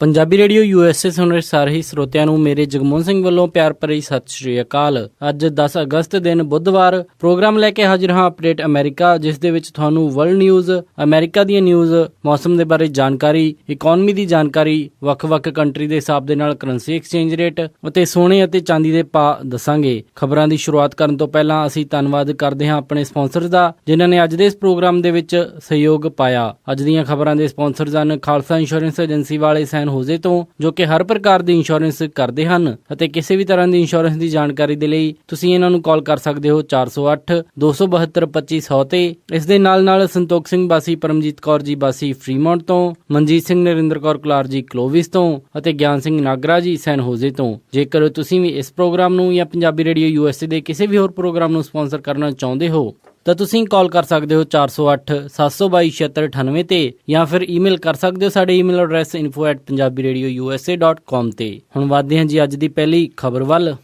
Punjabi radio USA ਸੁਣ ਰਹੇ ਸਾਰੇ ਹੀ ਸਰੋਤਿਆਂ ਨੂੰ ਮੇਰੇ ਜਗਮੋਹਨ ਸਿੰਘ ਵੱਲੋਂ ਪਿਆਰ ਭਰੀ ਸਤਿ ਸ਼੍ਰੀ ਅਕਾਲ। ਅੱਜ 10 ਅਗਸਤ ਦਿਨ ਬੁੱਧਵਾਰ ਪ੍ਰੋਗਰਾਮ ਲੈ ਕੇ ਹਾਜ਼ਰ ਹਾਂ ਅਪਡੇਟ ਅਮਰੀਕਾ, ਜਿਸ ਦੇ ਵਿੱਚ ਤੁਹਾਨੂੰ ਵਰਲਡ ਨਿਊਜ਼, ਅਮਰੀਕਾ ਦੀਆਂ ਨਿਊਜ਼, ਮੌਸਮ ਦੇ ਬਾਰੇ ਜਾਣਕਾਰੀ, ਇਕਨੋਮੀ ਦੀ ਜਾਣਕਾਰੀ, ਵੱਖ-ਵੱਖ ਕੰਟਰੀ ਦੇ ਹਿਸਾਬ ਦੇ ਨਾਲ ਕਰੰਸੀ ਐਕਸਚੇਂਜ ਰੇਟ ਅਤੇ ਸੋਨੇ ਅਤੇ ਚਾਂਦੀ ਦੇ ਭਾਅ ਦੱਸਾਂਗੇ। ਖਬਰਾਂ ਦੀ ਸ਼ੁਰੂਆਤ ਕਰਨ ਤੋਂ ਪਹਿਲਾਂ ਅਸੀਂ ਧੰਨਵਾਦ ਕਰਦੇ ਹਾਂ ਆਪਣੇ ਸਪਾਂਸਰਜ਼ ਦਾ, ਜਿਨ੍ਹਾਂ ਨੇ ਅੱਜ ਦੇ ਇਸ ਪ੍ਰੋਗਰਾਮ ਦੇ ਵਿੱਚ ਸਹਿਯੋਗ ਪਾਇਆ। ਅੱਜ ਦੀਆਂ ਖਬਰਾਂ ਦੇ ਸਪਾਂਸਰਜ਼ ਹਨ ਖਾਲਸਾ ਇੰਸ਼ੋਰੈਂਸ ਏਜੰਸੀ ਵਾਲੇ ਸੈਨ ਹੋਜ਼ੇ ਤੋਂ, ਜੋ ਕਿ ਹਰ ਪ੍ਰਕਾਰ ਦੀ ਇੰਸ਼ੋਰੈਂਸ ਕਰਦੇ ਹਨ ਅਤੇ ਕਿਸੇ ਵੀ ਤਰ੍ਹਾਂ ਦੀ ਇੰਸ਼ੋਰੈਂਸ ਦੀ ਜਾਣਕਾਰੀ ਦੇ ਲਈ ਤੁਸੀਂ ਇਹਨਾਂ ਨੂੰ ਕਾਲ ਕਰ ਸਕਦੇ ਹੋ 408-272-2500 ਤੇ। ਇਸ ਦੇ ਨਾਲ ਸੰਤੋਖ ਸਿੰਘ ਬਾਸੀ, ਪਰਮਜੀਤ ਕੌਰ ਜੀ ਬਾਸੀ ਫਰੀਮੌਂਟ ਤੋਂ, ਮਨਜੀਤ ਸਿੰਘ ਨਰਿੰਦਰ ਕੌਰ ਕਲਾਰ ਜੀ ਕਲੋਵਿਸ ਤੋਂ ਅਤੇ ਗਿਆਨ ਸਿੰਘ ਨਾਗਰਾ ਜੀ ਸੈਨ ਹੋਜ਼ੇ ਤੋਂ। ਜੇਕਰ ਤੁਸੀਂ ਵੀ ਇਸ ਪ੍ਰੋਗਰਾਮ ਨੂੰ ਜਾਂ ਪੰਜਾਬੀ ਰੇਡੀਓ USA ਦੇ ਕਿਸੇ ਵੀ ਹੋਰ ਪ੍ਰੋਗਰਾਮ ਨੂੰ ਸਪਾਂਸਰ ਕਰਨਾ ਚਾਹੁੰਦੇ ਹੋ ਤਾਂ ਤੁਸੀਂ ਕਾਲ ਕਰ ਸਕਦੇ ਹੋ 408-722-7698 ਤੇ, ਜਾਂ ਫਿਰ ਈਮੇਲ ਕਰ ਸਕਦੇ ਹੋ ਸਾਡੇ ਈਮੇਲ ਐਡਰੈਸ info@punjabiradiousa.com ਤੇ। ਹੁਣ ਵਧਦੇ ਹਾਂ ਜੀ ਅੱਜ ਦੀ ਪਹਿਲੀ ਖਬਰ ਵੱਲ।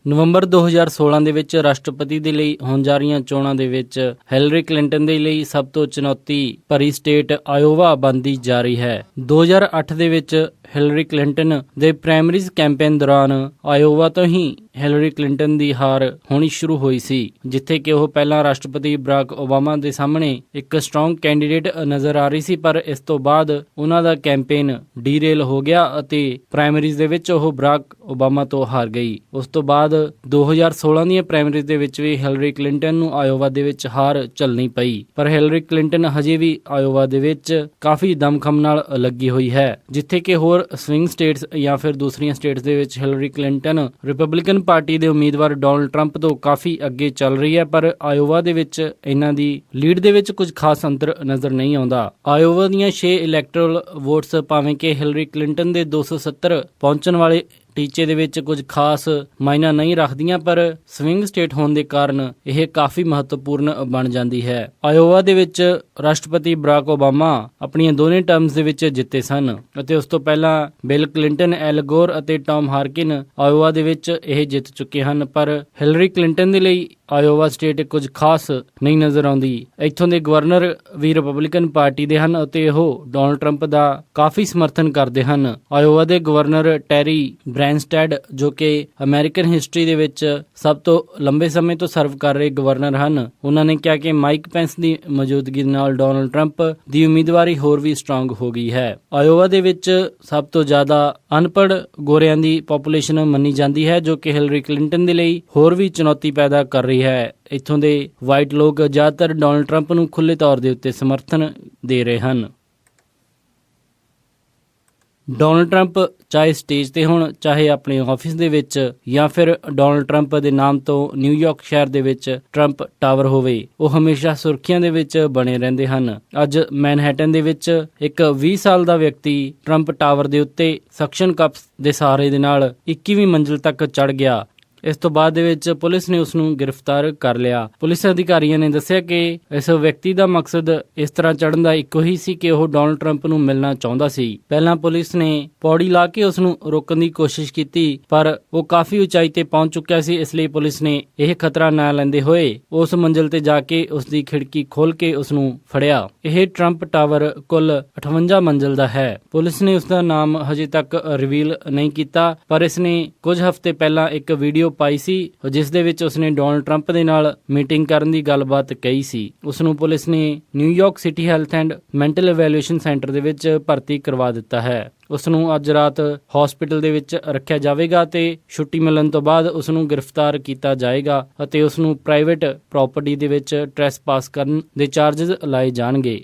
ਨਵੰਬਰ 2016 ਦੇ ਵਿੱਚ ਰਾਸ਼ਟਰਪਤੀ ਦੇ ਲਈ ਹੋਣ ਜਾ ਰਹੀਆਂ ਚੋਣਾਂ ਦੇ ਵਿੱਚ ਹਿਲਰੀ ਕਲਿੰਟਨ ਦੇ ਲਈ ਸਭ ਤੋਂ ਚੁਣੌਤੀ ਭਰੀ ਸਟੇਟ ਆਇਓਵਾ ਬਣਦੀ ਜਾ ਰਹੀ ਹੈ। 2008 ਦੇ ਵਿੱਚ ਹਿਲਰੀ ਕਲਿੰਟਨ ਦੇ ਪ੍ਰਾਇਮਰੀਜ਼ ਕੈਂਪੇਨ ਦੌਰਾਨ ਆਇਓਵਾ ਤੋਂ ਹੀ ਹਿਲਰੀ ਕਲਿੰਟਨ ਦੀ ਹਾਰ ਹੋਣੀ ਸ਼ੁਰੂ ਹੋਈ ਸੀ, ਜਿੱਥੇ ਕਿ ਉਹ ਪਹਿਲਾਂ ਰਾਸ਼ਟਰਪਤੀ ਬਰਾਕ ਓਬਾਮਾ ਦੇ ਸਾਹਮਣੇ ਇੱਕ ਸਟਰੋਂਗ ਕੈਂਡੀਡੇਟ ਨਜ਼ਰ ਆ ਰਹੀ ਸੀ, ਪਰ ਇਸ ਤੋਂ ਬਾਅਦ ਉਹਨਾਂ ਦਾ ਕੈਂਪੇਨ ਡੀਰੇਲ ਹੋ ਗਿਆ ਅਤੇ ਪ੍ਰਾਇਮਰੀਜ਼ ਦੇ ਵਿੱਚ ਉਹ ਬਰਾਕ ਓਬਾਮਾ ਤੋਂ ਹਾਰ ਗਈ। ਉਸ ਤੋਂ ਬਾਅਦ 2016 ਦੀਆਂ ਪ੍ਰਾਇਮਰੀਜ਼ ਦੇ ਵਿੱਚ ਵੀ ਹਿਲਰੀ ਕਲਿੰਟਨ ਨੂੰ ਆਇਓਵਾ ਦੇ ਵਿੱਚ ਹਾਰ ਝੱਲਣੀ ਪਈ, ਪਰ ਹਿਲਰੀ ਕਲਿੰਟਨ ਹਜੇ ਵੀ ਆਇਓਵਾ ਦੇ ਵਿੱਚ ਕਾਫੀ ਦਮਖਮ ਨਾਲ ਲੱਗੀ ਹੋਈ ਹੈ। ਜਿੱਥੇ ਕਿ ਹੋਰ ਸਵਿੰਗ ਸਟੇਟਸ ਜਾਂ ਫਿਰ ਦੂਸਰੀਆਂ ਸਟੇਟਸ ਦੇ ਵਿੱਚ ਹਿਲਰੀ ਕਲਿੰਟਨ ਰਿਪਬਲਿਕਨ ਪਾਰਟੀ ਦੇ ਉਮੀਦਵਾਰ ਡੋਨਲਡ ਟਰੰਪ ਤੋਂ ਕਾਫੀ ਅੱਗੇ ਚੱਲ ਰਹੀ ਹੈ, ਪਰ ਆਇਓਵਾ ਦੇ ਵਿੱਚ ਇਹਨਾਂ ਦੀ ਲੀਡ ਦੇ ਵਿੱਚ ਕੁਝ ਖਾਸ ਅੰਤਰ ਨਜ਼ਰ ਨਹੀਂ ਆਉਂਦਾ। ਆਇਓਵਾ ਦੀਆਂ 6 ਇਲੈਕਟਰਲ ਵੋਟਸ ਭਾਵੇਂ ਕਿ ਹਿਲਰੀ ਕਲਿੰਟਨ ਦੇ 270 ਪਹੁੰਚਣ ਵਾਲੇ ਟੀਚੇ ਦੇ ਵਿੱਚ ਕੁਝ ਖਾਸ ਮਾਇਨਾ ਨਹੀਂ ਰੱਖਦੀਆਂ, ਪਰ ਸਵਿੰਗ ਸਟੇਟ ਹੋਣ ਦੇ ਕਾਰਨ ਇਹ ਕਾਫੀ ਮਹੱਤਵਪੂਰਨ ਬਣ ਜਾਂਦੀ ਹੈ। ਆਇਓਵਾ ਦੇ ਵਿੱਚ ਰਾਸ਼ਟਰਪਤੀ ਬਰਾਕ ਓਬਾਮਾ ਆਪਣੀਆਂ ਦੋਨੇ ਟਰਮਸ ਦੇ ਵਿੱਚ ਜਿੱਤੇ ਸਨ ਅਤੇ ਉਸ ਤੋਂ ਪਹਿਲਾਂ ਬਿਲ ਕਲਿੰਟਨ, ਐਲ ਗੋਰ ਅਤੇ ਟਾਮ ਹਾਰਕਿਨ ਆਇਓਵਾ ਦੇ ਵਿੱਚ ਇਹ ਜਿੱਤ ਚੁੱਕੇ ਹਨ, ਪਰ ਹਿਲਰੀ ਕਲਿੰਟਨ ਦੇ ਲਈ ਆਇਓਵਾ ਸਟੇਟ ਕੁਝ ਖਾਸ ਨਹੀਂ ਨਜ਼ਰ ਆਉਂਦੀ। ਇੱਥੋਂ ਦੇ ਗਵਰਨਰ ਵੀ ਰਿਪਬਲਿਕਨ ਪਾਰਟੀ ਦੇ ਹਨ ਅਤੇ ਉਹ ਡੋਨਲਡ ਟਰੰਪ ਦਾ ਕਾਫੀ ਸਮਰਥਨ ਕਰਦੇ ਹਨ। ਆਇਓਵਾ ਦੇ ਗਵਰਨਰ ਟੈਰੀ ਬ੍ਰੈਨਸਟੈਡ, ਜੋ ਕਿ ਅਮਰੀਕਨ ਹਿਸਟਰੀ ਦੇ ਵਿੱਚ ਸਭ ਤੋਂ ਲੰਬੇ ਸਮੇਂ ਤੋਂ ਸਰਵ ਕਰ ਰਹੇ ਗਵਰਨਰ ਹਨ, ਉਹਨਾਂ ਨੇ ਕਿਹਾ ਕਿ ਮਾਈਕ ਪੈਂਸ ਦੀ ਮੌਜੂਦਗੀ ਨਾਲ ਡੋਨਲਡ ਟਰੰਪ ਦੀ ਉਮੀਦਵਾਰੀ ਹੋਰ ਵੀ ਸਟਰੋਂਗ ਹੋ ਗਈ ਹੈ। ਆਇਓਵਾ ਦੇ ਵਿੱਚ ਸਭ ਤੋਂ ਜ਼ਿਆਦਾ ਅਨਪੜ੍ਹ ਗੋਰਿਆਂ ਦੀ ਪੋਪੂਲੇਸ਼ਨ ਮੰਨੀ ਜਾਂਦੀ ਹੈ, ਜੋ ਕਿ ਹਿਲਰੀ ਕਲਿੰਟਨ ਦੇ ਲਈ ਹੋਰ ਵੀ ਚੁਣੌਤੀ ਪੈਦਾ ਕਰ ਰਹੀ ਹੈ। ਇੱਥੋਂ ਦੇ ਵਾਈਟ ਲੋਕ ਜ਼ਿਆਦਾਤਰ ਡੋਨਲਡ ਟਰੰਪ ਨੂੰ ਖੁੱਲ੍ਹੇ ਤੌਰ ਦੇ ਉੱਤੇ ਸਮਰਥਨ ਦੇ ਰਹੇ ਹਨ। ਡੋਨਲਡ ਟਰੰਪ ਚਾਹੇ ਸਟੇਜ ਤੇ ਹੋਣ, ਚਾਹੇ ਆਪਣੇ ਆਫਿਸ ਦੇ ਵਿੱਚ, ਜਾਂ ਫਿਰ ਡੋਨਲਡ ਟਰੰਪ ਦੇ ਨਾਮ ਤੋਂ ਨਿਊਯਾਰਕ ਸ਼ਹਿਰ ਦੇ ਵਿੱਚ ਟਰੰਪ ਟਾਵਰ ਹੋਵੇ, ਉਹ ਹਮੇਸ਼ਾ ਸੁਰਖੀਆਂ ਦੇ ਵਿੱਚ ਬਣੇ ਰਹਿੰਦੇ ਹਨ। ਅੱਜ ਮੈਨਹੈਟਨ ਦੇ ਵਿੱਚ ਇੱਕ 20 ਸਾਲ ਦਾ ਵਿਅਕਤੀ ਟਰੰਪ ਟਾਵਰ ਦੇ ਉੱਤੇ ਸਕਸ਼ਨ ਕੱਪਸ ਦੇ ਸਹਾਰੇ ਦੇ ਨਾਲ 21ਵੀਂ ਮੰਜ਼ਿਲ ਤੱਕ ਚੜ੍ਹ ਗਿਆ। ਇਸ ਤੋਂ ਬਾਅਦ ਦੇ ਵਿੱਚ ਪੁਲਿਸ ਨੇ ਉਸ ਨੂੰ ਗ੍ਰਿਫਤਾਰ ਕਰ ਲਿਆ। ਪੁਲਿਸ ਅਧਿਕਾਰੀਆਂ ਨੇ ਦੱਸਿਆ ਕਿ ਇਸ ਵਿਅਕਤੀ ਦਾ ਮਕਸਦ ਇਸ ਤਰ੍ਹਾਂ ਚੜ੍ਹਨ ਦਾ ਇੱਕੋ ਹੀ ਸੀ ਕਿ ਉਹ ਡੋਨਲਡ ਟਰੰਪ ਨੂੰ ਮਿਲਣਾ ਚਾਹੁੰਦਾ ਸੀ। ਪਹਿਲਾਂ ਪੁਲਿਸ ਨੇ ਪੌੜੀ ਲਾ ਕੇ ਉਸ ਨੂੰ ਰੋਕਣ ਦੀ ਕੋਸ਼ਿਸ਼ ਕੀਤੀ, ਪਰ ਉਹ ਕਾਫੀ ਉਚਾਈ ਤੇ ਪਹੁੰਚ ਚੁੱਕਿਆ ਸੀ, ਇਸ ਲਈ ਪੁਲਿਸ ਨੇ ਇਹ ਖਤਰਾ ਨਾ ਲੈਂਦੇ ਹੋਏ ਉਸ ਮੰਜ਼ਿਲ ਤੇ ਜਾ ਕੇ ਉਸ ਦੀ ਖਿੜਕੀ ਖੋਲ ਕੇ ਉਸ ਨੂੰ ਫੜਿਆ। ਇਹ ਟਰੰਪ ਟਾਵਰ ਕੁੱਲ 58 ਮੰਜ਼ਿਲ ਦਾ ਹੈ। ਪੁਲਿਸ ਨੇ ਉਸ ਦਾ ਨਾਮ ਹਜੇ ਤੱਕ ਰਿਵੀਲ ਨਹੀਂ ਕੀਤਾ, ਪਰ ਇਸ ਨੇ ਕੁਝ ਹਫ਼ਤੇ ਪਹਿਲਾਂ ਇੱਕ ਵੀਡੀਓ ਪਾਈ ਸੀ ਜਿਸ ਦੇ ਵਿੱਚ ਉਸਨੇ ਡੋਨਲਡ ਟਰੰਪ ਦੇ ਨਾਲ ਮੀਟਿੰਗ ਕਰਨ ਦੀ ਗੱਲਬਾਤ ਕਹੀ ਸੀ। ਉਸ ਨੂੰ ਪੁਲਿਸ ਨੇ New York city health and mental evaluation centre ਦੇ ਵਿੱਚ ਭਰਤੀ ਕਰਵਾ ਦਿੱਤਾ ਹੈ। ਉਸ ਨੂੰ ਅੱਜ ਰਾਤ ਹਸਪੀਟਲ ਦੇ ਵਿੱਚ ਰੱਖਿਆ ਜਾਵੇਗਾ ਤੇ ਛੁੱਟੀ ਮਿਲਣ ਤੋਂ ਬਾਅਦ ਉਸ ਨੂੰ ਗ੍ਰਿਫਤਾਰ ਕੀਤਾ ਜਾਏਗਾ ਅਤੇ ਉਸ ਨੂੰ ਪ੍ਰਾਈਵੇਟ ਪ੍ਰਾਪਰਟੀ ਦੇ ਵਿੱਚ ਟ੍ਰੈਸਪਾਸ ਕਰਨ ਦੇ ਚਾਰਜਸ ਲਾਏ ਜਾਣਗੇ।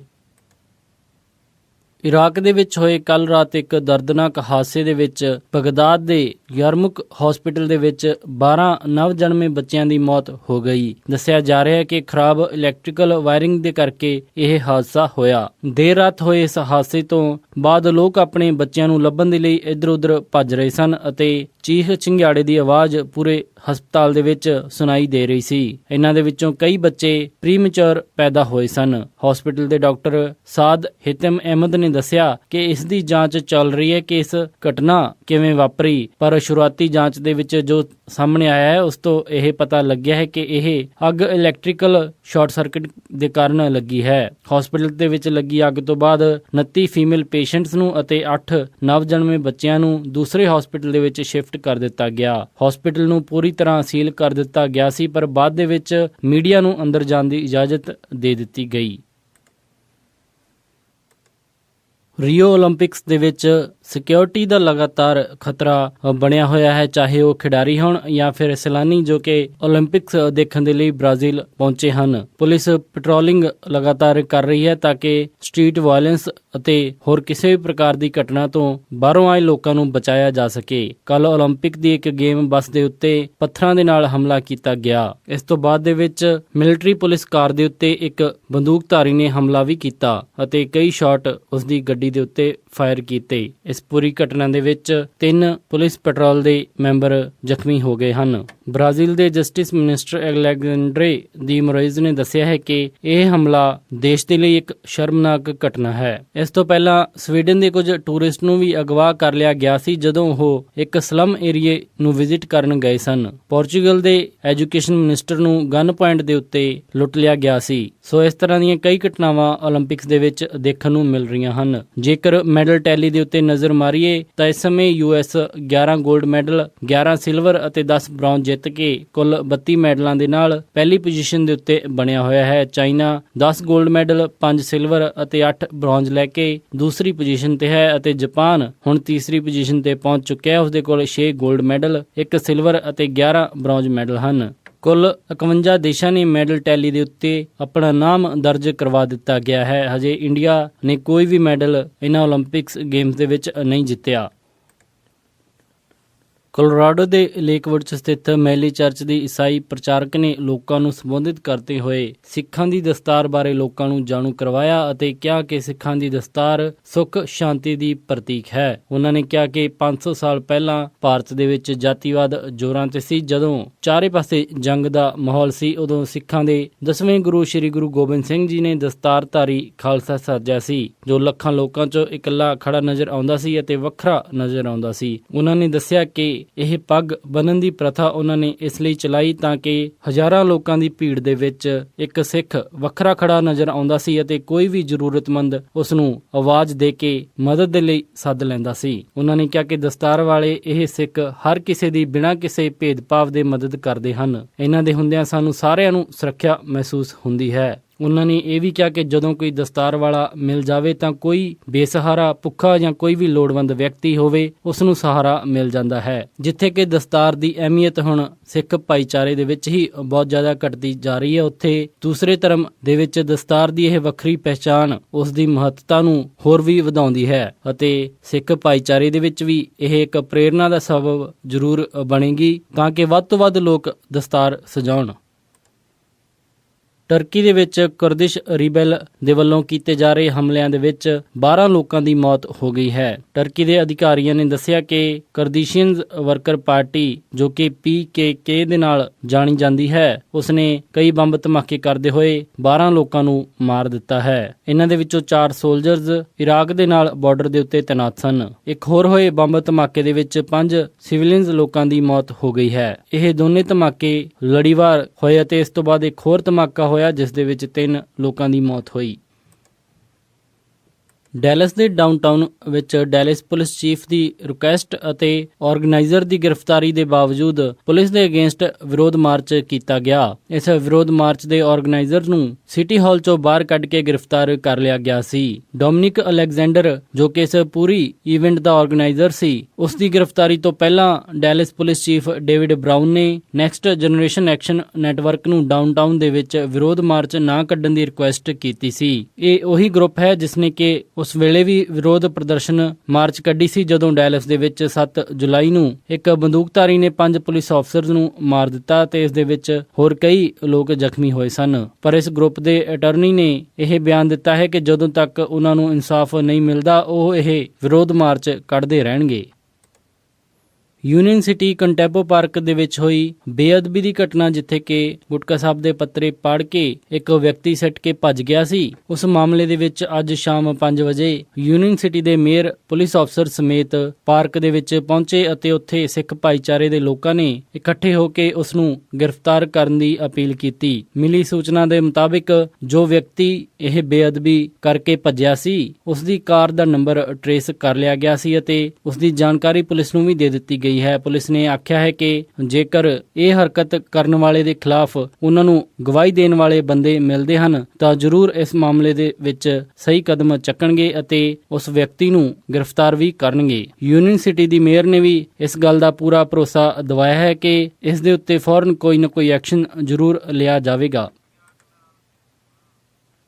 ਇਰਾਕ ਦੇ ਵਿੱਚ ਹੋਏ ਕੱਲ ਰਾਤ ਇੱਕ ਦਰਦਨਾਕ ਹਾਦਸੇ ਦੇ ਵਿੱਚ ਬਗਦਾਦ ਦੇ ਯਰਮੁਕ ਹਸਪੀਟਲ ਦੇ ਵਿੱਚ 12 ਨਵਜਨਮੇ ਬੱਚਿਆਂ ਦੀ ਮੌਤ ਹੋ ਗਈ। ਦੱਸਿਆ ਜਾ ਰਿਹਾ ਹੈ ਕਿ ਖਰਾਬ ਇਲੈਕਟ੍ਰੀਕਲ ਵਾਇਰਿੰਗ ਦੇ ਕਰਕੇ ਇਹ ਹਾਦਸਾ ਹੋਇਆ। ਦੇਰ ਰਾਤ ਹੋਏ ਇਸ ਹਾਦਸੇ ਤੋਂ ਬਾਅਦ ਲੋਕ ਆਪਣੇ ਬੱਚਿਆਂ ਨੂੰ ਲੱਭਣ ਦੇ ਲਈ ਇੱਧਰ ਉੱਧਰ ਭੱਜ ਰਹੇ ਸਨ ਅਤੇ ਚੀਖ ਚਿੰਗਾੜੇ ਦੀ ਆਵਾਜ਼ ਪੂਰੇ ਹਸਪਤਾਲ ਦੇ ਵਿੱਚ ਸੁਣਾਈ ਦੇ ਰਹੀ ਸੀ। ਇਹਨਾਂ ਦੇ ਵਿੱਚੋਂ ਕਈ ਬੱਚੇ ਪ੍ਰੀਮੈਚੁਰ ਪੈਦਾ ਹੋਏ ਸਨ। ਹਸਪੀਟਲ ਦੇ ਡਾਕਟਰ ਸਾਦ ਹਿਤਮ ਅਹਿਮਦ ਨੇ ਨੇ ਦੱਸਿਆ ਕਿ ਇਸ ਦੀ ਜਾਂਚ ਚੱਲ ਰਹੀ ਹੈ ਕਿ ਇਸ ਘਟਨਾ ਕਿਵੇਂ ਵਾਪਰੀ, ਪਰ ਸ਼ੁਰੂਆਤੀ ਜਾਂਚ ਦੇ ਵਿੱਚ ਜੋ ਸਾਹਮਣੇ ਆਇਆ ਹੈ ਉਸ ਤੋਂ ਇਹ ਪਤਾ ਲੱਗਿਆ ਹੈ ਕਿ ਇਹ ਅੱਗ ਇਲੈਕਟ੍ਰੀਕਲ ਸ਼ਾਰਟ ਸਰਕਟ ਦੇ ਕਾਰਨ ਲੱਗੀ ਹੈ। ਹਸਪੀਟਲ ਦੇ ਵਿੱਚ ਲੱਗੀ ਅੱਗ ਤੋਂ ਬਾਅਦ 29 ਫੀਮੇਲ ਪੇਸ਼ੈਂਟਸ ਨੂੰ ਅਤੇ 8 ਨਵਜਨਮੇ ਬੱਚਿਆਂ ਨੂੰ ਦੂਸਰੇ ਹਸਪੀਟਲ ਦੇ ਵਿੱਚ ਸ਼ਿਫਟ ਕਰ ਦਿੱਤਾ ਗਿਆ। ਹਸਪੀਟਲ ਨੂੰ ਪੂਰੀ ਤਰ੍ਹਾਂ ਸੀਲ ਕਰ ਦਿੱਤਾ ਗਿਆ ਸੀ, ਪਰ ਬਾਅਦ ਦੇ ਵਿੱਚ ਮੀਡੀਆ ਨੂੰ ਅੰਦਰ ਜਾਣ ਦੀ ਇਜਾਜ਼ਤ ਦੇ ਦਿੱਤੀ ਗਈ। ਰੀਓ ਓਲੰਪਿਕਸ ਦੇ ਵਿੱਚ ਸਿਕਿਉਰਿਟੀ ਦਾ ਲਗਾਤਾਰ ਖਤਰਾ ਬਣਿਆ ਹੋਇਆ ਹੈ, ਚਾਹੇ ਉਹ ਖਿਡਾਰੀ ਹੋਣ ਜਾਂ ਫਿਰ ਸੈਲਾਨੀ ਜੋ ਕਿ ਓਲੰਪਿਕਸ ਦੇਖਣ ਦੇ ਲਈ ਬ੍ਰਾਜ਼ੀਲ ਪਹੁੰਚੇ ਹਨ। ਪੁਲਿਸ ਪੈਟਰੋਲਿੰਗ ਲਗਾਤਾਰ ਕਰ ਰਹੀ ਹੈ ਤਾਂ ਕਿ ਸਟਰੀਟ ਵਾਇਲੈਂਸ ਅਤੇ ਹੋਰ ਕਿਸੇ ਵੀ ਪ੍ਰਕਾਰ ਦੀ ਘਟਨਾ ਤੋਂ ਬਾਹਰੋਂ ਆਏ ਲੋਕਾਂ ਨੂੰ ਬਚਾਇਆ ਜਾ ਸਕੇ। ਕੱਲ ਓਲੰਪਿਕ ਦੀ ਇੱਕ ਗੇਮ ਬੱਸ ਦੇ ਉੱਤੇ ਪੱਥਰਾਂ ਦੇ ਨਾਲ ਹਮਲਾ ਕੀਤਾ ਗਿਆ। ਇਸ ਤੋਂ ਬਾਅਦ ਦੇ ਵਿੱਚ ਮਿਲਟਰੀ ਪੁਲਿਸ ਕਾਰ ਦੇ ਉੱਤੇ ਇੱਕ ਬੰਦੂਕਧਾਰੀ ਨੇ ਹਮਲਾ ਵੀ ਕੀਤਾ ਅਤੇ ਕਈ ਸ਼ਾਟ ਉਸ ਦੀ ਗੱਡੀ ਦੇ ਉੱਤੇ ਫਾਇਰ ਕੀਤੇ। ਇਸ ਪੂਰੀ ਘਟਨਾ ਦੇ ਵਿੱਚ 3 ਪੁਲਿਸ ਪੈਟਰੋਲ ਦੇ ਮੈਂਬਰ ਜ਼ਖਮੀ ਹੋ ਗਏ ਹਨ। ਬ੍ਰਾਜ਼ੀਲ ਦੇ ਜਸਟਿਸ ਮਿਨਿਸਟਰ ਅਲੈਗਜ਼ੈਂਡਰੇ ਦੀ ਮੋਰੇਜ਼ ਨੇ ਦੱਸਿਆ ਹੈ ਕਿ ਇਹ ਹਮਲਾ ਦੇਸ਼ ਦੇ ਲਈ ਇੱਕ ਸ਼ਰਮਨਾਕ ਘਟਨਾ ਹੈ। ਇਸ ਤੋਂ ਪਹਿਲਾਂ ਸਵੀਡਨ ਦੇ ਕੁਝ ਟੂਰਿਸਟ ਨੂੰ ਵੀ ਅਗਵਾ ਕਰ ਲਿਆ ਗਿਆ ਸੀ ਜਦੋਂ ਉਹ ਇੱਕ ਸਲਮ ਏਰੀਏ ਨੂੰ ਵਿਜ਼ਿਟ ਕਰਨ ਗਏ ਸਨ। ਪੋਰਚੁਗਲ ਦੇ ਐਜੂਕੇਸ਼ਨ ਮਿਨਿਸਟਰ ਨੂੰ ਗਨ ਪੁਆਇੰਟ ਦੇ ਉੱਤੇ ਲੁੱਟ ਲਿਆ ਗਿਆ ਸੀ। ਸੋ ਇਸ ਤਰ੍ਹਾਂ ਦੀਆਂ ਕਈ ਘਟਨਾਵਾਂ ਓਲੰਪਿਕਸ ਦੇ ਵਿੱਚ ਦੇਖਣ ਨੂੰ ਮਿਲ ਰਹੀਆਂ ਹਨ। ਜੇਕਰ ਮੈਡਲ ਟੈਲੀ ਦੇ ਉੱਤੇ ਨਜ਼ਰ ਮਾਰੀਏ ਤਾਂ ਇਸ ਸਮੇਂ US 11 골ਡ ਮੈਡਲ, 11 ਸਿਲਵਰ ਅਤੇ 10 ਬ੍ਰੌਂਜ਼ ਜਿੱਤ ਕੇ ਕੁੱਲ 32 ਮੈਡਲਾਂ ਦੇ ਨਾਲ ਪਹਿਲੀ ਪੋਜੀਸ਼ਨ ਦੇ ਉੱਤੇ ਬਣਿਆ ਹੋਇਆ ਹੈ। ਚਾਈਨਾ 10 골ਡ ਮੈਡਲ, 5 ਸਿਲਵਰ ਅਤੇ 8 ਬ੍ਰੌਂਜ਼ ਲੈ ਕੇ ਦੂਸਰੀ ਪੋਜੀਸ਼ਨ ਤੇ ਹੈ ਅਤੇ ਜਾਪਾਨ ਹੁਣ ਤੀਸਰੀ ਪੋਜੀਸ਼ਨ ਤੇ ਪਹੁੰਚ ਚੁੱਕਿਆ ਹੈ। ਉਸਦੇ ਕੋਲ 6 골ਡ ਮੈਡਲ, 1 ਸਿਲਵਰ ਅਤੇ 11 ਬ੍ਰੌਂਜ਼ ਮੈਡਲ ਹਨ। ਕੁੱਲ 51 ਦੇਸ਼ਾਂ ਨੇ ਮੈਡਲ ਟੈਲੀ ਦੇ ਉੱਤੇ ਆਪਣਾ ਨਾਮ ਦਰਜ ਕਰਵਾ ਦਿੱਤਾ ਗਿਆ ਹੈ। ਹਜੇ ਇੰਡੀਆ ਨੇ ਕੋਈ ਵੀ ਮੈਡਲ ਇਹਨਾਂ ਓਲੰਪਿਕਸ ਗੇਮਸ ਦੇ ਵਿੱਚ ਨਹੀਂ ਜਿੱਤਿਆ। ਕੋਲੋਰਾਡੋ ਦੇ ਲੇਕਵੁੱਡ 'ਚ ਸਥਿਤ ਮੈਲੀ ਚਰਚ ਦੀ ਈਸਾਈ ਪ੍ਰਚਾਰਕ ਨੇ ਲੋਕਾਂ ਨੂੰ ਸੰਬੋਧਿਤ ਕਰਦੇ ਹੋਏ ਸਿੱਖਾਂ ਦੀ ਦਸਤਾਰ ਬਾਰੇ ਲੋਕਾਂ ਨੂੰ ਜਾਣੂ ਕਰਵਾਇਆ ਅਤੇ ਕਿਹਾ ਕਿ ਸਿੱਖਾਂ ਦੀ ਦਸਤਾਰ ਸੁੱਖ ਸ਼ਾਂਤੀ ਦੀ ਪ੍ਰਤੀਕ ਹੈ। ਉਹਨਾਂ ਨੇ ਕਿਹਾ ਕਿ 500 ਸਾਲ ਪਹਿਲਾਂ ਭਾਰਤ ਦੇ ਵਿੱਚ ਜਾਤੀਵਾਦ ਜ਼ੋਰਾਂ ਤੇ ਸੀ। ਜਦੋਂ ਚਾਰੇ ਪਾਸੇ ਜੰਗ ਦਾ ਮਾਹੌਲ ਸੀ, ਉਦੋਂ ਸਿੱਖਾਂ ਦੇ 10ਵੇਂ ਗੁਰੂ ਸ਼੍ਰੀ ਗੁਰੂ ਗੋਬਿੰਦ ਸਿੰਘ ਜੀ ਨੇ ਦਸਤਾਰਧਾਰੀ ਖਾਲਸਾ ਸਾਜਿਆ ਸੀ, ਜੋ ਲੱਖਾਂ ਲੋਕਾਂ 'ਚੋਂ ਇਕੱਲਾ ਖੜਾ ਨਜ਼ਰ ਆਉਂਦਾ ਸੀ ਅਤੇ ਵੱਖਰਾ ਨਜ਼ਰ ਆਉਂਦਾ ਸੀ। ਉਹਨਾਂ ਨੇ ਦੱਸਿਆ ਕਿ ਇਹ ਪੱਗ ਬੰਨ੍ਹਣ ਦੀ ਪ੍ਰਥਾ ਉਹਨਾਂ ਨੇ ਇਸ ਲਈ ਚਲਾਈ ਤਾਂ ਕਿ ਹਜ਼ਾਰਾਂ ਲੋਕਾਂ ਦੀ ਭੀੜ ਦੇ ਵਿੱਚ ਇੱਕ ਸਿੱਖ ਵੱਖਰਾ ਖੜਾ ਨਜ਼ਰ ਆਉਂਦਾ ਸੀ ਅਤੇ ਕੋਈ ਵੀ ਜ਼ਰੂਰਤਮੰਦ ਉਸ ਨੂੰ ਆਵਾਜ਼ ਦੇ ਕੇ ਮਦਦ ਦੇ ਲਈ ਸੱਦ ਲੈਂਦਾ ਸੀ। ਉਹਨਾਂ ਨੇ ਕਿਹਾ ਕਿ ਦਸਤਾਰ ਵਾਲੇ ਇਹ ਸਿੱਖ ਹਰ ਕਿਸੇ ਦੀ ਬਿਨਾਂ ਕਿਸੇ ਭੇਦਭਾਵ ਦੇ ਮਦਦ ਕਰਦੇ ਹਨ। ਇਹਨਾਂ ਦੇ ਹੁੰਦਿਆਂ ਸਾਨੂੰ ਸਾਰਿਆਂ ਨੂੰ ਸੁਰੱਖਿਆ ਮਹਿਸੂਸ ਹੁੰਦੀ ਹੈ। ਉਹਨਾਂ ਨੇ ਇਹ ਵੀ ਕਿਹਾ ਕਿ ਜਦੋਂ ਕੋਈ ਦਸਤਾਰ ਵਾਲਾ ਮਿਲ ਜਾਵੇ ਤਾਂ ਕੋਈ ਬੇਸਹਾਰਾ, ਭੁੱਖਾ ਜਾਂ ਕੋਈ ਵੀ ਲੋੜਵੰਦ ਵਿਅਕਤੀ ਹੋਵੇ ਉਸ ਨੂੰ ਸਹਾਰਾ ਮਿਲ ਜਾਂਦਾ ਹੈ। ਜਿੱਥੇ ਕਿ ਦਸਤਾਰ ਦੀ ਅਹਿਮੀਅਤ ਹੁਣ ਸਿੱਖ ਭਾਈਚਾਰੇ ਦੇ ਵਿੱਚ ਹੀ ਬਹੁਤ ਜ਼ਿਆਦਾ ਘਟਦੀ ਜਾ ਰਹੀ ਹੈ, ਉੱਥੇ ਦੂਸਰੇ ਧਰਮ ਦੇ ਵਿੱਚ ਦਸਤਾਰ ਦੀ ਇਹ ਵੱਖਰੀ ਪਹਿਚਾਣ ਉਸ ਦੀ ਮਹੱਤਤਾ ਨੂੰ ਹੋਰ ਵੀ ਵਧਾਉਂਦੀ ਹੈ ਅਤੇ ਸਿੱਖ ਭਾਈਚਾਰੇ ਦੇ ਵਿੱਚ ਵੀ ਇਹ ਇੱਕ ਪ੍ਰੇਰਨਾ ਦਾ ਸਬਬ ਜ਼ਰੂਰ ਬਣੇਗੀ ਤਾਂ ਕਿ ਵੱਧ ਤੋਂ ਵੱਧ ਲੋਕ ਦਸਤਾਰ ਸਜਾਉਣ। ਟਰਕੀ ਦੇ ਵਿੱਚ ਕੁਰਦਿਸ਼ ਰਿਬੈਲ ਦੇ ਵੱਲੋਂ ਕੀਤੇ ਜਾ ਰਹੇ ਹਮਲਿਆਂ ਦੇ ਵਿੱਚ 12 ਲੋਕਾਂ ਦੀ ਮੌਤ ਹੋ ਗਈ ਹੈ। ਟਰਕੀ ਦੇ ਅਧਿਕਾਰੀਆਂ ਨੇ ਦੱਸਿਆ ਕਿ ਕੁਰਦਿਸ਼ੀਅਨ ਵਰਕਰ ਪਾਰਟੀ, ਜੋ ਕਿ PKK ਦੇ ਨਾਲ ਜਾਣੀ ਜਾਂਦੀ ਹੈ, ਉਸਨੇ ਕਈ ਬੰਬ ਧਮਾਕੇ ਕਰਦੇ ਹੋਏ 12 ਲੋਕਾਂ ਨੂੰ ਮਾਰ ਦਿੱਤਾ ਹੈ। ਇਹਨਾਂ ਦੇ ਵਿੱਚੋਂ 4 ਸੋਲਜਰਜ਼ ਇਰਾਕ ਦੇ ਨਾਲ ਬਾਰਡਰ ਦੇ ਉੱਤੇ ਤੈਨਾਤ ਸਨ। ਇੱਕ ਹੋਰ ਹੋਏ ਬੰਬ ਧਮਾਕੇ ਦੇ ਵਿੱਚ 5 ਸਿਵਿਲੀਅਨਜ਼ ਲੋਕਾਂ ਦੀ ਮੌਤ ਹੋ ਗਈ ਹੈ। ਇਹ ਦੋਨੇ ਧਮਾਕੇ ਲੜੀਵਾਰ ਹੋਏ ਅਤੇ ਇਸ ਤੋਂ ਬਾਅਦ ਇੱਕ ਹੋਰ ਧਮਾਕਾ ਹੋਇਆ ਜਿਸ ਦੇ ਵਿੱਚ 3 ਲੋਕਾਂ ਦੀ ਮੌਤ ਹੋਈ। ਡੈਲਸ ਦੇ ਡਾਊਨਟਾਊਨ ਵਿੱਚ ਡੈਲਸ ਪੁਲਿਸ ਚੀਫ ਦੀ ਰਿਕੁਐਸਟ ਅਤੇ ਆਰਗੇਨਾਈਜ਼ਰ ਦੀ ਗ੍ਰਿਫਤਾਰੀ ਦੇ ਬਾਵਜੂਦ ਪੁਲਿਸ ਦੇ ਅਗੇਂਸਟ ਵਿਰੋਧ ਮਾਰਚ ਕੀਤਾ ਗਿਆ। ਇਸ ਵਿਰੋਧ ਮਾਰਚ ਦੇ ਆਰਗੇਨਾਈਜ਼ਰ ਨੂੰ ਸਿਟੀ ਹਾਲ ਚੋਂ ਬਾਹਰ ਕੱਢ ਕੇ ਗ੍ਰਿਫਤਾਰ ਕਰ ਲਿਆ ਗਿਆ ਸੀ। ਡੋਮਿਨਿਕ ਅਲੈਗਜ਼ੈਂਡਰ, ਜੋ ਕਿ ਇਸ ਪੂਰੀ ਇਵੈਂਟ ਦਾ ਆਰਗੇਨਾਈਜ਼ਰ ਸੀ, ਉਸ ਦੀ ਗ੍ਰਿਫਤਾਰੀ ਤੋਂ ਪਹਿਲਾਂ ਡੈਲਸ ਪੁਲਿਸ ਚੀਫ ਡੇਵਿਡ ਬਰਾਊਨ ਨੇ ਨੈਕਸਟ ਜਨਰੇਸ਼ਨ ਐਕਸ਼ਨ ਨੈਟਵਰਕ ਨੂੰ ਡਾਊਨਟਾਊਨ ਦੇ ਵਿੱਚ ਵਿਰੋਧ ਮਾਰਚ ਨਾ ਕੱਢਣ ਦੀ ਰਿਕੁਐਸਟ ਕੀਤੀ ਸੀ। ਇਹ ਉਹੀ ਗਰੁੱਪ ਹੈ ਜਿਸਨੇ ਕਿ ਉਸ ਵੇਲੇ ਵੀ ਵਿਰੋਧ ਪ੍ਰਦਰਸ਼ਨ ਮਾਰਚ ਕੱਢੀ ਸੀ ਜਦੋਂ ਡੈਲਸ ਦੇ ਵਿੱਚ 7 ਜੁਲਾਈ ਨੂੰ ਇੱਕ ਬੰਦੂਕਧਾਰੀ ਨੇ 5 ਪੁਲਿਸ ਅਫਸਰਜ਼ ਨੂੰ ਮਾਰ ਦਿੱਤਾ ਤੇ ਇਸ ਦੇ ਵਿੱਚ ਹੋਰ ਕਈ ਲੋਕ ਜ਼ਖਮੀ ਹੋਏ ਸਨ। ਪਰ ਇਸ ਗਰੁੱਪ ਦੇ ਅਟਾਰਨੀ ਨੇ ਇਹ ਬਿਆਨ ਦਿੱਤਾ ਹੈ ਕਿ ਜਦੋਂ ਤੱਕ ਉਹਨਾਂ ਨੂੰ ਇਨਸਾਫ ਨਹੀਂ ਮਿਲਦਾ ਉਹ ਇਹ ਵਿਰੋਧ ਮਾਰਚ ਕੱਢਦੇ ਰਹਿਣਗੇ। ਯੂਨੀਅਨ ਸਿਟੀ ਕੰਟੈਪੋ ਪਾਰਕ ਦੇ ਵਿੱਚ ਹੋਈ ਬੇਅਦਬੀ ਦੀ ਘਟਨਾ, ਜਿੱਥੇ ਕਿ ਗੁਟਕਾ ਸਾਹਿਬ ਦੇ ਪੱਤਰੇ ਪਾੜ ਕੇ ਇੱਕ ਵਿਅਕਤੀ ਸਿੱਟ ਕੇ ਭੱਜ ਗਿਆ ਸੀ। ਉਸ ਮਾਮਲੇ ਦੇ ਵਿੱਚ ਅੱਜ ਸ਼ਾਮ 5 ਵਜੇ ਯੂਨੀਅਨ ਸਿਟੀ ਦੇ ਮੇਅਰ, ਪੁਲਿਸ ਅਫਸਰ ਸਮੇਤ ਪਾਰਕ ਦੇ ਵਿੱਚ ਪਹੁੰਚੇ ਅਤੇ ਉੱਥੇ ਸਿੱਖ ਭਾਈਚਾਰੇ ਦੇ ਲੋਕਾਂ ਨੇ ਇਕੱਠੇ ਹੋ ਕੇ ਉਸ ਨੂੰ ਗ੍ਰਿਫਤਾਰ ਕਰਨ ਦੀ ਅਪੀਲ ਕੀਤੀ। ਮਿਲੀ ਸੂਚਨਾ ਦੇ ਮੁਤਾਬਿਕ ਜੋ ਵਿਅਕਤੀ ਇਹ ਬੇਅਦਬੀ ਕਰਕੇ ਭੱਜਿਆ ਸੀ, ਉਸ ਦੀ ਕਾਰ ਦਾ ਨੰਬਰ ਟਰੇਸ ਕਰ ਲਿਆ ਗਿਆ ਸੀ ਅਤੇ ਉਸ ਦੀ ਜਾਣਕਾਰੀ ਪੁਲਿਸ ਨੂੰ ਵੀ ਦੇ ਦਿੱਤੀ ਗਈ ਹੈ। ਪੁਲਿਸ ਨੇ ਆਖਿਆ ਹੈ ਕਿ ਜੇਕਰ ਇਹ ਹਰਕਤ ਕਰਨ ਵਾਲੇ ਦੇ ਖਿਲਾਫ ਉਹਨਾਂ ਨੂੰ ਗਵਾਹੀ ਦੇਣ ਵਾਲੇ ਬੰਦੇ ਮਿਲਦੇ ਹਨ ਤਾਂ ਜ਼ਰੂਰ ਇਸ ਮਾਮਲੇ ਦੇ ਵਿੱਚ ਸਹੀ ਕਦਮ ਚੱਕਣਗੇ ਅਤੇ ਉਸ ਵਿਅਕਤੀ ਨੂੰ ਗ੍ਰਿਫਤਾਰ ਵੀ ਕਰਨਗੇ। ਯੂਨੀਅਨ ਸਿਟੀ ਦੀ ਮੇਅਰ ਨੇ ਵੀ ਇਸ ਗੱਲ ਦਾ ਪੂਰਾ ਭਰੋਸਾ ਦਿਵਾਇਆ ਹੈ ਕਿ ਇਸ ਦੇ ਉੱਤੇ ਫੌਰਨ ਕੋਈ ਨਾ ਕੋਈ ਐਕਸ਼ਨ ਜ਼ਰੂਰ ਲਿਆ ਜਾਵੇਗਾ।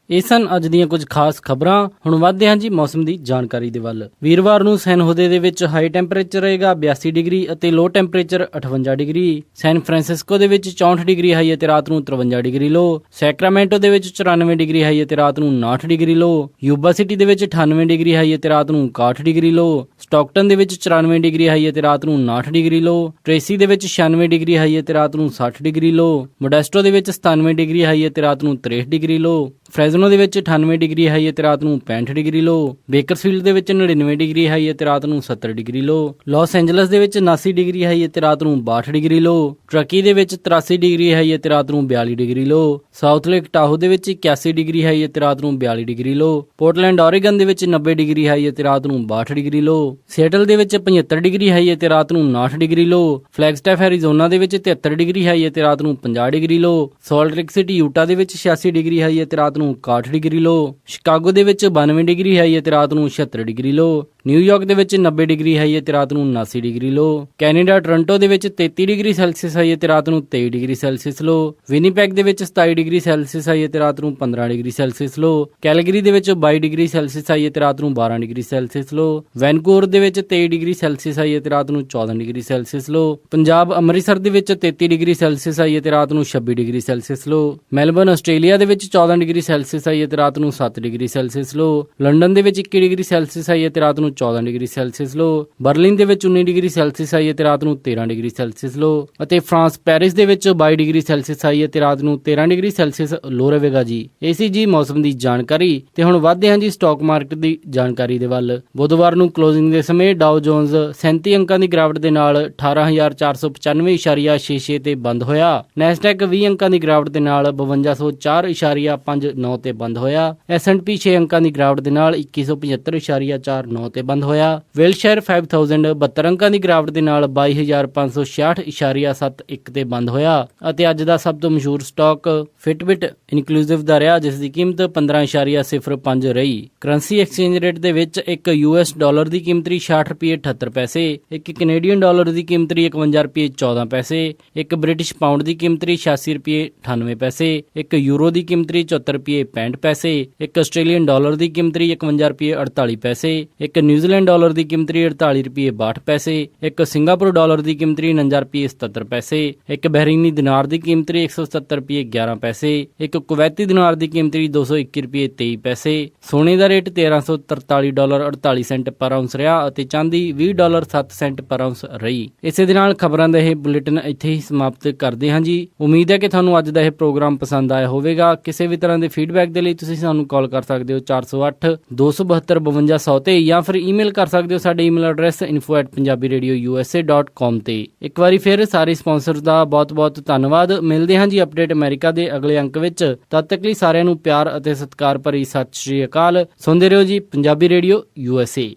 ਇਹ ਸਨ ਅੱਜ ਦੀਆਂ ਕੁਝ ਖਾਸ ਖਬਰਾਂ। ਹੁਣ ਵਧਦੇ ਹਾਂ ਜੀ ਮੌਸਮ ਦੀ ਜਾਣਕਾਰੀ ਦੇ ਵੱਲ। ਵੀਰਵਾਰ ਨੂੰ ਸੈਨ ਹੋਦੇ ਦੇ ਵਿੱਚ ਹਾਈ ਟੈਂਪਰੇਚਰ ਰਹੇਗਾ 82 ਡਿਗਰੀ ਅਤੇ ਲੋ ਟੈਂਪਰੇਚਰ 58 ਡਿਗਰੀ। ਸੈਨ ਫਰਾਂਸਿਸਕੋ ਦੇ ਵਿੱਚ 64 ਡਿਗਰੀ ਹਾਈ ਅਤੇ ਰਾਤ ਨੂੰ 53 ਡਿਗਰੀ ਲੋ। ਸੈਕਰਾਮੈਂਟੋ ਦੇ ਵਿੱਚ 94 ਡਿਗਰੀ ਹਾਈ ਅਤੇ ਰਾਤ ਨੂੰ 59 ਡਿਗਰੀ ਲੋ। ਯੂਬਾ ਸਿਟੀ ਦੇ ਵਿੱਚ 98 ਡਿਗਰੀ ਹਾਈ ਅਤੇ ਰਾਤ ਨੂੰ 61 ਡਿਗਰੀ ਲੋ। ਸਟਾਕਟਨ ਦੇ ਵਿੱਚ 94 ਡਿਗਰੀ ਹਾਈ ਅਤੇ ਰਾਤ ਨੂੰ 59 ਡਿਗਰੀ ਲੋ। ਟ੍ਰੇਸੀ ਦੇ ਵਿੱਚ 96 ਡਿਗਰੀ ਹਾਈ ਅਤੇ ਰਾਤ ਨੂੰ 60 ਡਿਗਰੀ ਲੋ। ਮੋਡੈਸਟੋ ਦੇ ਵਿੱਚ 97 ਡਿਗਰੀ ਹਾਈ ਅਤੇ ਰਾਤ ਨੂੰ 63 ਡਿਗਰੀ ਲੋ। ਫ੍ਰੈਜ਼ਨੋ ਦੇ ਵਿੱਚ 98 ਡਿਗਰੀ ਹਾਈ ਅਤੇ ਰਾਤ ਨੂੰ 65 ਡਿਗਰੀ ਲੋ। ਬੇਕਰਫੀਲਡ ਦੇ ਵਿੱਚ 99 ਡਿਗਰੀ ਹਾਈ ਅਤੇ ਰਾਤ ਨੂੰ 70 ਡਿਗਰੀ ਲੋ। ਲਾਸ ਐਂਜਲਸ ਦੇ ਵਿੱਚ 79 ਡਿਗਰੀ ਹਾਈ ਅਤੇ ਰਾਤ ਨੂੰ 62 ਡਿਗਰੀ ਲੋ। ਟਰਕੀ ਦੇ ਵਿੱਚ 83 ਡਿਗਰੀ ਹਾਈ ਅਤੇ ਰਾਤ ਨੂੰ 42 ਡਿਗਰੀ ਲੋ। ਸਾਊਥ ਲੇਕ ਟਾਹੋ ਦੇ ਵਿੱਚ 81 ਡਿਗਰੀ ਹਾਈ ਅਤੇ ਰਾਤ ਨੂੰ 42 ਡਿਗਰੀ ਲੋ। ਪੋਰਟਲੈਂਡ ਓਰੇਗਨ ਦੇ ਵਿੱਚ 90 ਡਿਗਰੀ ਹਾਈ ਅਤੇ ਰਾਤ ਨੂੰ 62 ਡਿਗਰੀ ਲੋ। ਸੀਐਟਲ ਦੇ ਵਿੱਚ 75 ਡਿਗਰੀ ਹਾਈ ਅਤੇ ਰਾਤ ਨੂੰ 59 ਡਿਗਰੀ ਲੋ। ਫਲੈਗਸਟੈਫ ਐਰੀਜ਼ੋਨਾ ਦੇ ਵਿੱਚ 73 ਡਿਗਰੀ ਹਾਈ ਅਤੇ ਰਾਤ ਨੂੰ 50 ਡਿਗਰੀ ਲੋ। ਸਾਲਟ ਲੇਕ ਸਿਟੀ ਯੂਟਾ ਦੇ ਵਿੱਚ 86 ਡਿਗਰੀ ਹਾਈ ਅਤੇ ਰਾਤ ਨੂੰ 61 ਡਿਗਰੀ ਲੋ। ਸ਼ਿਕਾਗੋ ਦੇ ਵਿੱਚ 92 ਡਿਗਰੀ ਹਾਈ ਅਤੇ ਰਾਤ ਨੂੰ 76 ਡਿਗਰੀ ਲੋ। ਨਿਊਯਾਰਕ ਦੇ ਵਿੱਚ 90 ਡਿਗਰੀ ਹਾਈ ਅਤੇ ਰਾਤ ਨੂੰ 79 ਡਿਗਰੀ ਲੋ। ਕੈਨੇਡਾ ਟੋਰਾਂਟੋ ਦੇ ਵਿੱਚ 33 ਡਿਗਰੀ ਸੈਲਸੀਅਸ ਹਾਈ ਅਤੇ ਰਾਤ ਨੂੰ 23 ਡਿਗਰੀ ਸੈਲਸੀਅਸ ਲੋ। ਵਿਨੀਪੈਗ ਦੇ ਵਿੱਚ 27 ਡਿਗਰੀ ਸੈਲਸੀਅਸ ਹਾਈ ਅਤੇ ਰਾਤ ਨੂੰ 15 ਡਿਗਰੀ ਸੈਲਸੀਅਸ ਲੋ। ਕੈਲਗਰੀ ਦੇ ਵਿੱਚ 22 ਡਿਗਰੀ ਸੈਲਸੀਅਸ ਹਾਈ ਅਤੇ ਰਾਤ ਨੂੰ 12 ਡਿਗਰੀ ਸੈਲਸੀਅਸ ਲੋ। ਵੈਨਕੂਵਰ ਦੇ ਵਿੱਚ 23 ਡਿਗਰੀ ਸੈਲਸੀਅਸ ਹਾਈ ਅਤੇ ਰਾਤ ਨੂੰ 14 ਡਿਗਰੀ ਸੈਲਸੀਅਸ ਲੋ। ਪੰਜਾਬ ਅੰਮ੍ਰਿਤਸਰ ਦੇ ਵਿੱਚ 33 ਡਿਗਰੀ ਸੈਲਸੀਅਸ ਹਾਈ ਅਤੇ ਰਾਤ ਨੂੰ 26 ਡਿਗਰੀ ਸੈਲਸੀਅਸ ਲੋ। ਮੈਲਬਰਨ ਆਸਟ੍ਰੇਲੀਆ ਦੇ ਵਿੱਚ 14 ਡਿਗਰੀ ਸੈਲਸੀਅਸ ਹਾਈ ਅਤੇ ਰਾਤ ਨੂੰ 7 ਡਿਗਰੀ ਸੈਲਸੀਅਸ ਲੋ। ਲੰਡਨ ਦੇ ਵਿੱਚ 21 ਡਿਗਰੀ ਸੈਲਸੀਅਸ ਹਾਈ ਅਤੇ ਰਾਤ ਨੂੰ 14 ਡਿਗਰੀ ਸੈਲਸੀਅਸ ਲੋ। ਬਰਲਿਨ ਦੇ ਵਿੱਚ 19 ਡਿਗਰੀ ਸੈਲਸੀਅਸ ਹਾਈ ਅਤੇ ਰਾਤ ਨੂੰ 13 ਡਿਗਰੀ ਸੈਲਸੀਅਸ ਲੋ। ਅਤੇ ਫਰਾਂਸ ਪੈਰਿਸ ਦੇ ਵਿੱਚ 22 ਡਿਗਰੀ ਸੈਲਸੀਅਸ ਹਾਈ ਅਤੇ ਰਾਤ ਨੂੰ 13 ਡਿਗਰੀ ਸੈਲਸੀਅਸ ਲੋ ਰਹੇਗਾ ਜੀ। ਇਹ ਸੀ ਜੀ ਮੌਸਮ ਦੀ ਜਾਣਕਾਰੀ। ਤੇ ਹੁਣ ਵਧਦੇ ਹਾਂ ਜੀ ਸਟਾਕ ਮਾਰਕੀਟ ਦੀ ਜਾਣਕਾਰੀ ਦੇ ਵੱਲ। ਬੁੱਧਵਾਰ ਨੂੰ ਕਲੋਜ਼ਿੰਗ ਦੇ ਸਮੇਂ ਡਾਓ ਜੋਨਸ 37 ਅੰਕਾਂ ਦੀ ਗਿਰਾਵਟ ਦੇ ਨਾਲ 18,495.66 ਤੇ ਬੰਦ ਹੋਇਆ। ਨੈਸਡੈਕ 20 ਅੰਕਾਂ ਦੀ ਗਿਰਾਵਟ ਦੇ ਨਾਲ 5204.59 ਤੇ ਬੰਦ ਹੋਇਆ। S&P 6 ਅੰਕਾਂ ਦੀ ਗਿਰਾਵਟ ਦੇ ਨਾਲ 2175.49 ਤੇ ਬੰਦ ਹੋਇਆ। ਵਿਲਸ਼ਾਇਰ 5000 72 ਅੰਕਾਂ ਦੀ ਗਿਰਾਵਟ ਦੇ ਨਾਲ 22,566.71 ਤੇ ਬੰਦ ਹੋਇਆ। ਅਤੇ ਅੱਜ ਦਾ ਸਭ ਤੋਂ ਮਸ਼ਹੂਰ ਸਟਾਕ ਫਿਟਬਿਟ ਇਨਕਲੂਸਿਵ ਦਾ ਰਿਹਾ, ਜਿਸ ਦੀ ਕੀਮਤ 15.05 ਰਹੀ। ਕਰੰਸੀ ਐਕਸਚੇਂਜ ਰੇਟ ਦੇ ਵਿੱਚ ਇੱਕ US ਡਾਲਰ ਦੀ ਕੀਮਤ ₹60.78, ਇੱਕ ਕੈਨੇਡੀਅਨ ਡਾਲਰ ਦੀ ਕੀਮਤ ₹51.14, ਇੱਕ ਬ੍ਰਿਟਿਸ਼ ਪਾਉਂਡ ਦੀ ਕੀਮਤ ₹86.98, ਇੱਕ ਯੂਰੋ ਦੀ ਕੀਮਤ ₹74.65, ਇੱਕ ਆਸਟ੍ਰੇਲੀਅਨ ਡਾਲਰ ਦੀ ਕੀਮਤ ₹51.48, ਇੱਕ ਨਿਊਜ਼ੀਲੈਂਡ ਡਾਲਰ ਦੀ ਕੀਮਤ ₹48.62, ਇੱਕ ਸਿੰਗਾਪੁਰ ਡਾਲਰ ਦੀ ਕੀਮਤ ₹49.77, ਇੱਕ ਬਹਿਰੀਨੀ ਦਿਨਾਰ ਦੀ ਕੀਮਤ ₹177.11, ਇੱਕ ਕੁਵੈਤੀ ਦਿਨਾਰ ਦੀ ਕੀਮਤ $201.23। ਸੋਨੇ ਦਾ ਰੇਟ $1343.48 ਪਰ ਆਉਂਸ ਰਿਹਾ ਅਤੇ ਚਾਂਦੀ $20.07 ਪਰ ਆਉਂਸ ਰਹੀ। ਇਸੇ ਦੇ ਨਾਲ ਖਬਰਾਂ ਦਾ ਇਹ ਬੁਲੇਟਿਨ ਇੱਥੇ ਹੀ ਸਮਾਪਤ ਕਰਦੇ ਹਾਂ ਜੀ। ਉਮੀਦ ਹੈ ਕਿ ਤੁਹਾਨੂੰ ਅੱਜ ਦਾ ਇਹ ਪ੍ਰੋਗਰਾਮ ਪਸੰਦ ਆਇਆ ਹੋਵੇਗਾ। ਕਿਸੇ ਵੀ ਤਰ੍ਹਾਂ ਦੇ ਫੀਡਬੈਕ ਦੇ ਲਈ ਤੁਸੀਂ ਸਾਨੂੰ ਕਾਲ ਕਰ ਸਕਦੇ ਹੋ 408-272-5200 ਤੇ ਜਾਂ ਫਿਰ ਈਮੇਲ ਕਰ ਸਕਦੇ ਹੋ ਸਾਡੇ ਈਮੇਲ ਐਡਰੈਸ info@punjabiradiousa.com ਤੇ। ਇੱਕ ਵਾਰੀ ਫਿਰ ਸਾਰੇ ਸਪਾਂਸਰਸ ਦਾ ਬਹੁਤ-ਬਹੁਤ ਧੰਨਵਾਦ। ਮਿਲਦੇ ਹਾਂ ਜੀ ਅਪਡੇਟ ਅਮਰੀਕਾ ਦੇ ਅਗਲੇ ਅੰਕ ਵਿੱਚ। ਤਦ ਤੱਕ ਲਈ ਸਾਰਿਆਂ ਨੂੰ ਪਿਆਰ ਅਤੇ ਸਤਿਕਾਰ ਭਰੀ ਸਤਿ ਸ਼੍ਰੀ ਅਕਾਲ। ਸੁਣਦੇ ਰਹੋ ਜੀ ਪੰਜਾਬੀ ਰੇਡੀਓ USA।